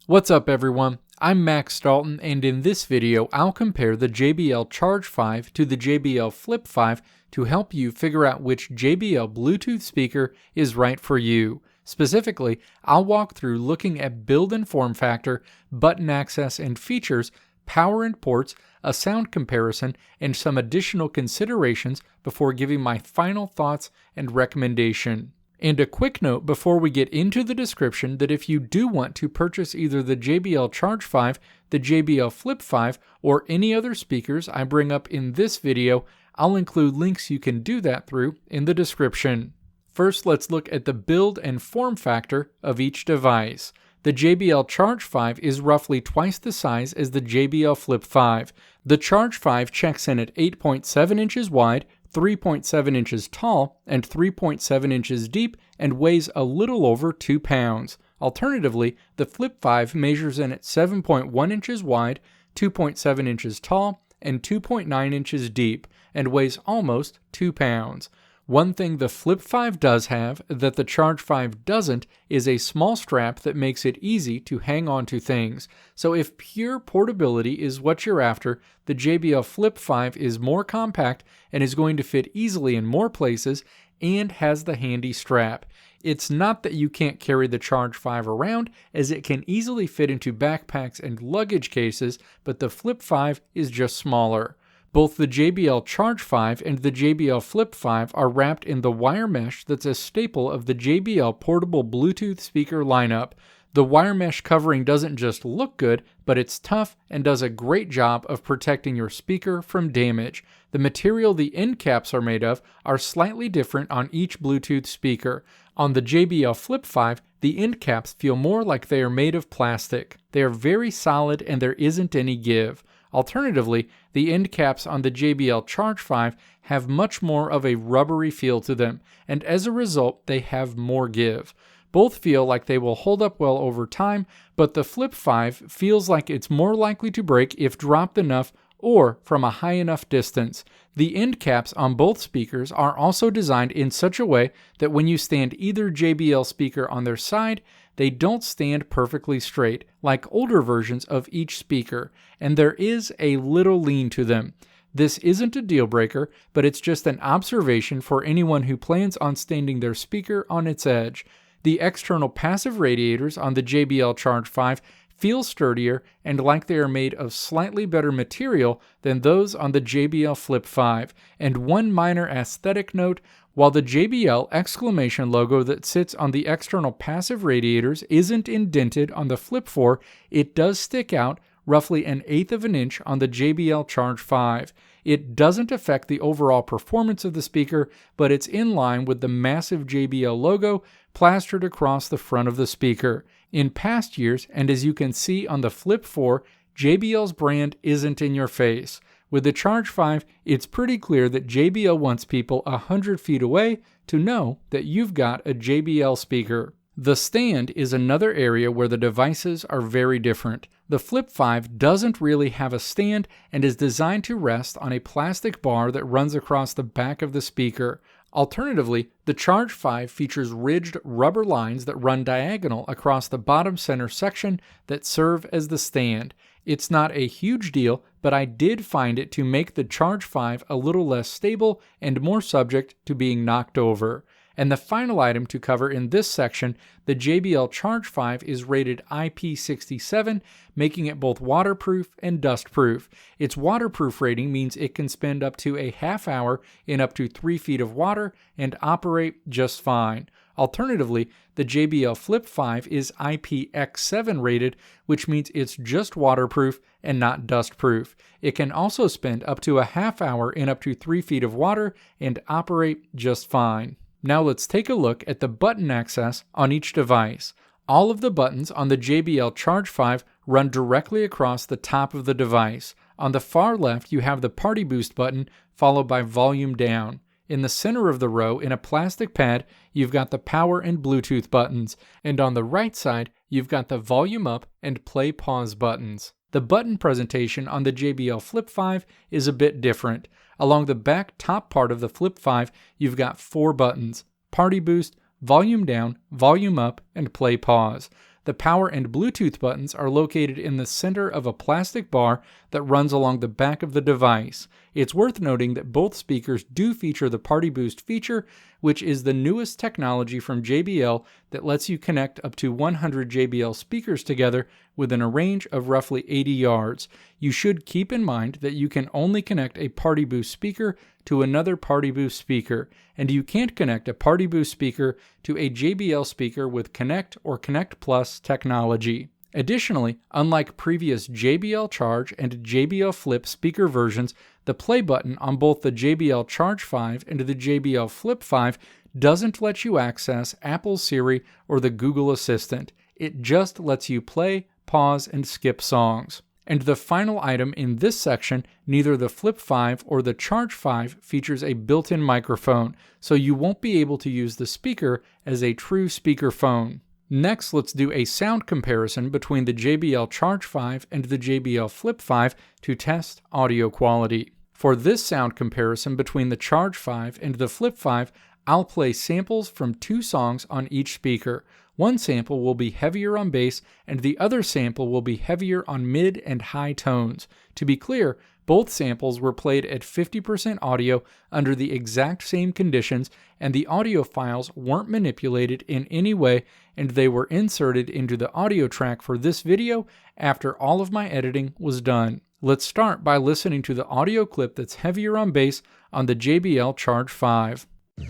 What's up everyone, I'm Max Dalton, and in this video I'll compare the JBL Charge 5 to the JBL Flip 5 to help you figure out which JBL Bluetooth speaker is right for you. Specifically, I'll walk through looking at build and form factor, button access and features, power and ports, a sound comparison, and some additional considerations before giving my final thoughts and recommendation. And a quick note before we get into the description that if you do want to purchase either the JBL Charge 5, the JBL Flip 5, or any other speakers I bring up in this video, I'll include links you can do that through in the description. First, let's look at the build and form factor of each device. The JBL Charge 5 is roughly twice the size as the JBL Flip 5. The Charge 5 checks in at 8.7 inches wide, 3.7 inches tall, and 3.7 inches deep, and weighs a little over 2 pounds. Alternatively, the Flip 5 measures in at 7.1 inches wide, 2.7 inches tall, and 2.9 inches deep, and weighs almost 2 pounds. One thing the Flip 5 does have that the Charge 5 doesn't is a small strap that makes it easy to hang on to things. So if pure portability is what you're after, the JBL Flip 5 is more compact and is going to fit easily in more places and has the handy strap. It's not that you can't carry the Charge 5 around, as it can easily fit into backpacks and luggage cases, but the Flip 5 is just smaller. Both the JBL Charge 5 and the JBL Flip 5 are wrapped in the wire mesh that's a staple of the JBL portable Bluetooth speaker lineup. The wire mesh covering doesn't just look good, but it's tough and does a great job of protecting your speaker from damage. The material the end caps are made of are slightly different on each Bluetooth speaker. On the JBL Flip 5, the end caps feel more like they are made of plastic. They are very solid and there isn't any give. Alternatively, the end caps on the JBL Charge 5 have much more of a rubbery feel to them, and as a result, they have more give. Both feel like they will hold up well over time, but the Flip 5 feels like it's more likely to break if dropped enough or from a high enough distance. The end caps on both speakers are also designed in such a way that when you stand either JBL speaker on their side, they don't stand perfectly straight, like older versions of each speaker, and there is a little lean to them. This isn't a deal breaker, but it's just an observation for anyone who plans on standing their speaker on its edge. The external passive radiators on the JBL Charge 5 feel sturdier and like they are made of slightly better material than those on the JBL Flip 5. And one minor aesthetic note, while the JBL exclamation logo that sits on the external passive radiators isn't indented on the Flip 4, it does stick out roughly 1/8 of an inch on the JBL Charge 5. It doesn't affect the overall performance of the speaker, but it's in line with the massive JBL logo plastered across the front of the speaker. In past years, and as you can see on the Flip 4, JBL's brand isn't in your face. With the Charge 5, it's pretty clear that JBL wants people 100 feet away to know that you've got a JBL speaker. The stand is another area where the devices are very different. The Flip 5 doesn't really have a stand and is designed to rest on a plastic bar that runs across the back of the speaker. Alternatively, the Charge 5 features ridged rubber lines that run diagonal across the bottom center section that serve as the stand. It's not a huge deal, but I did find it to make the Charge 5 a little less stable and more subject to being knocked over. And the final item to cover in this section, the JBL Charge 5 is rated IP67, making it both waterproof and dustproof. Its waterproof rating means it can spend up to a half hour in up to 3 feet of water and operate just fine. Alternatively, the JBL Flip 5 is IPX7 rated, which means it's just waterproof and not dustproof. It can also spend up to a half hour in up to 3 feet of water and operate just fine. Now let's take a look at the button access on each device. All of the buttons on the JBL Charge 5 run directly across the top of the device. On the far left, you have the Party Boost button, followed by Volume Down. In the center of the row, in a plastic pad, you've got the power and Bluetooth buttons, and on the right side, you've got the Volume Up and Play Pause buttons. The button presentation on the JBL Flip 5 is a bit different. Along the back top part of the Flip 5, you've got 4 buttons: Party Boost, Volume Down, Volume Up, and Play Pause. The power and Bluetooth buttons are located in the center of a plastic bar that runs along the back of the device. It's worth noting that both speakers do feature the Party Boost feature, which is the newest technology from JBL that lets you connect up to 100 JBL speakers together within a range of roughly 80 yards. You should keep in mind that you can only connect a Party Boost speaker to another Party Boost speaker, and you can't connect a Party Boost speaker to a JBL speaker with Connect or Connect Plus technology. Additionally, unlike previous JBL Charge and JBL Flip speaker versions, the play button on both the JBL Charge 5 and the JBL Flip 5 doesn't let you access Apple Siri or the Google Assistant. It just lets you play, pause, and skip songs. And the final item in this section, neither the Flip 5 or the Charge 5 features a built-in microphone, so you won't be able to use the speaker as a true speakerphone. Next, let's do a sound comparison between the JBL Charge 5 and the JBL Flip 5 to test audio quality. For this sound comparison between the Charge 5 and the Flip 5, I'll play samples from 2 songs on each speaker. One sample will be heavier on bass, and the other sample will be heavier on mid and high tones. To be clear, both samples were played at 50% audio under the exact same conditions, and the audio files weren't manipulated in any way, and they were inserted into the audio track for this video after all of my editing was done. Let's start by listening to the audio clip that's heavier on bass on the JBL Charge 5.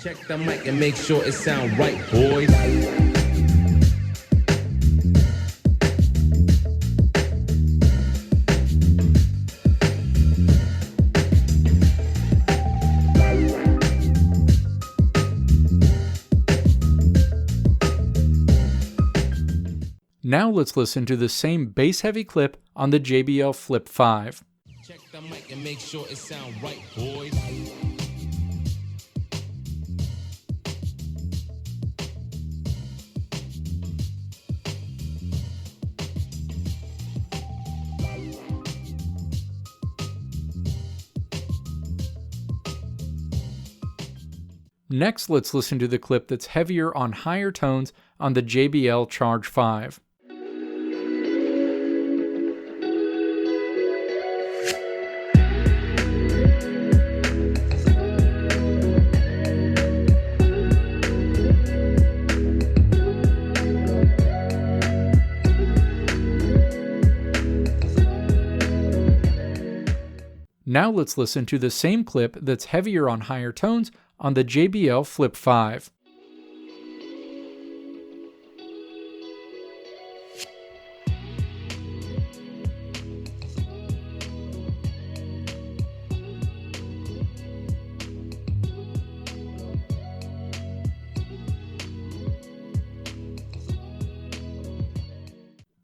Check the mic and make sure it sound right, boys. Now let's listen to the same bass-heavy clip on the JBL Flip 5. Check the mic and make sure it sound right, boys. Next, let's listen to the clip that's heavier on higher tones on the JBL Charge 5. Now let's listen to the same clip that's heavier on higher tones on the JBL Flip 5.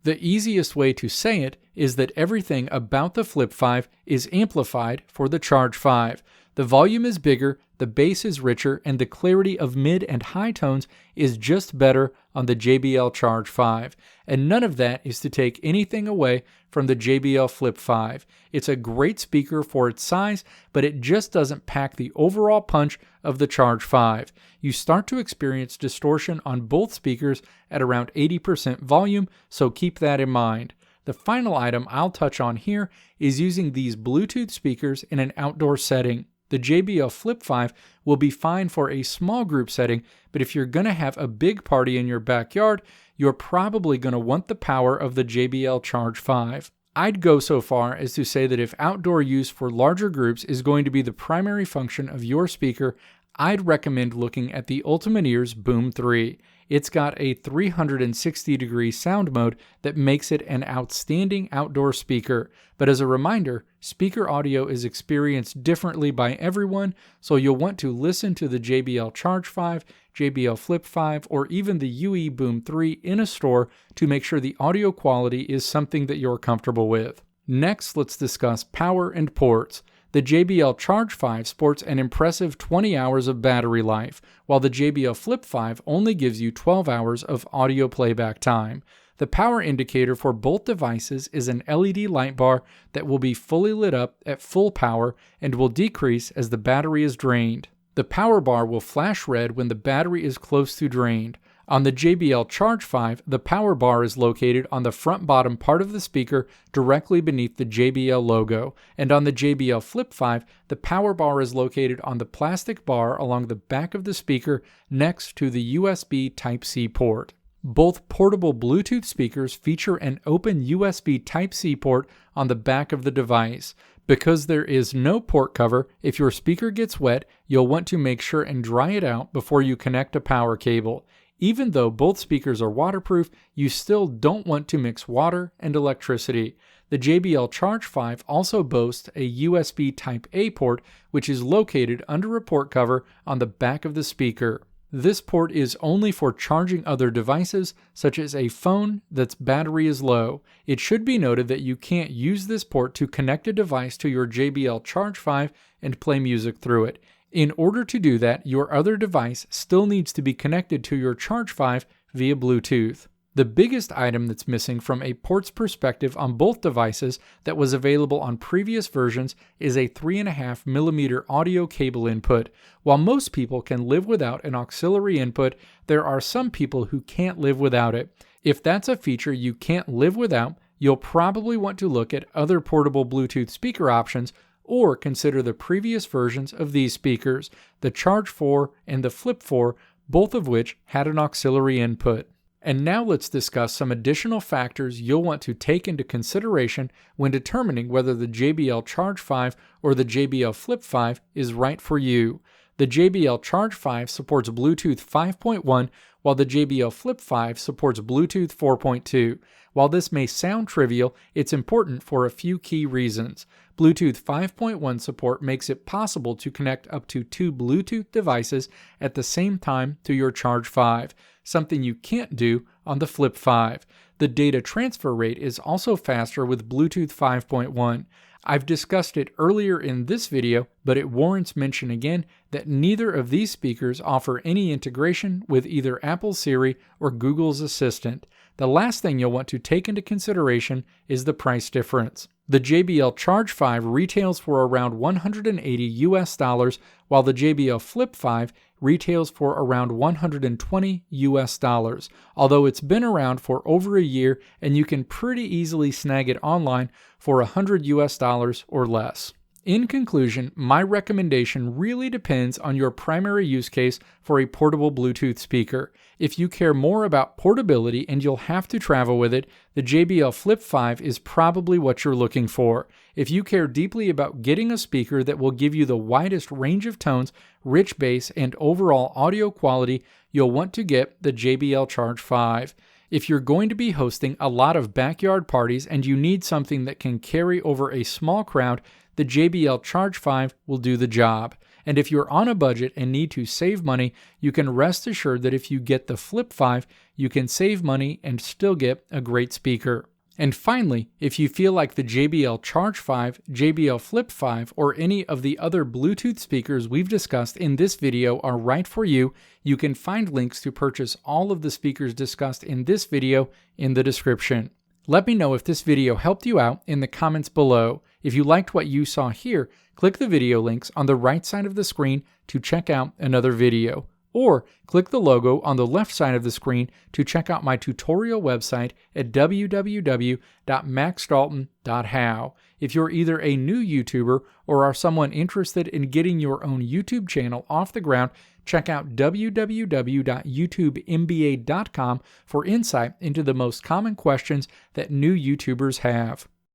The easiest way to say it is that everything about the Flip 5 is amplified for the Charge 5. The volume is bigger, the bass is richer, and the clarity of mid and high tones is just better on the JBL Charge 5. And none of that is to take anything away from the JBL Flip 5. It's a great speaker for its size, but it just doesn't pack the overall punch of the Charge 5. You start to experience distortion on both speakers at around 80% volume, so keep that in mind. The final item I'll touch on here is using these Bluetooth speakers in an outdoor setting. The JBL Flip 5 will be fine for a small group setting, but if you're going to have a big party in your backyard, you're probably going to want the power of the JBL Charge 5. I'd go so far as to say that if outdoor use for larger groups is going to be the primary function of your speaker, I'd recommend looking at the Ultimate Ears Boom 3. It's got a 360-degree sound mode that makes it an outstanding outdoor speaker. But as a reminder, speaker audio is experienced differently by everyone, so you'll want to listen to the JBL Charge 5, JBL Flip 5, or even the UE Boom 3 in a store to make sure the audio quality is something that you're comfortable with. Next, let's discuss power and ports. The JBL Charge 5 sports an impressive 20 hours of battery life, while the JBL Flip 5 only gives you 12 hours of audio playback time. The power indicator for both devices is an LED light bar that will be fully lit up at full power and will decrease as the battery is drained. The power bar will flash red when the battery is close to drained. On the JBL Charge 5, the power bar is located on the front bottom part of the speaker directly beneath the JBL logo, and on the JBL Flip 5, the power bar is located on the plastic bar along the back of the speaker next to the USB Type-C port. Both portable Bluetooth speakers feature an open USB Type-C port on the back of the device. Because there is no port cover, if your speaker gets wet, you'll want to make sure and dry it out before you connect a power cable. Even though both speakers are waterproof, you still don't want to mix water and electricity. The JBL Charge 5 also boasts a USB Type-A port, which is located under a port cover on the back of the speaker. This port is only for charging other devices, such as a phone that's battery is low. It should be noted that you can't use this port to connect a device to your JBL Charge 5 and play music through it. In order to do that, your other device still needs to be connected to your Charge 5 via Bluetooth. The biggest item that's missing from a ports perspective on both devices that was available on previous versions is a 3.5mm audio cable input. While most people can live without an auxiliary input, there are some people who can't live without it. If that's a feature you can't live without, you'll probably want to look at other portable Bluetooth speaker options or consider the previous versions of these speakers, the Charge 4 and the Flip 4, both of which had an auxiliary input. And now let's discuss some additional factors you'll want to take into consideration when determining whether the JBL Charge 5 or the JBL Flip 5 is right for you. The JBL Charge 5 supports Bluetooth 5.1, while the JBL Flip 5 supports Bluetooth 4.2. While this may sound trivial, it's important for a few key reasons. Bluetooth 5.1 support makes it possible to connect up to 2 Bluetooth devices at the same time to your Charge 5, something you can't do on the Flip 5. The data transfer rate is also faster with Bluetooth 5.1. I've discussed it earlier in this video, but it warrants mention again that neither of these speakers offer any integration with either Apple Siri or Google's Assistant. The last thing you'll want to take into consideration is the price difference. The JBL Charge 5 retails for around $180 while the JBL Flip 5 retails for around $120 although it's been around for over a year and you can pretty easily snag it online for $100 or less. In conclusion, my recommendation really depends on your primary use case for a portable Bluetooth speaker. If you care more about portability and you'll have to travel with it, the JBL Flip 5 is probably what you're looking for. If you care deeply about getting a speaker that will give you the widest range of tones, rich bass, and overall audio quality, you'll want to get the JBL Charge 5. If you're going to be hosting a lot of backyard parties and you need something that can carry over a small crowd, the JBL Charge 5 will do the job. And if you're on a budget and need to save money, you can rest assured that if you get the Flip 5, you can save money and still get a great speaker. And finally, if you feel like the JBL Charge 5, JBL Flip 5, or any of the other Bluetooth speakers we've discussed in this video are right for you, you can find links to purchase all of the speakers discussed in this video in the description. Let me know if this video helped you out in the comments below. If you liked what you saw here, click the video links on the right side of the screen to check out another video. Or click the logo on the left side of the screen to check out my tutorial website at www.maxdalton.how. If you're either a new YouTuber or are someone interested in getting your own YouTube channel off the ground, check out www.youtubemba.com for insight into the most common questions that new YouTubers have.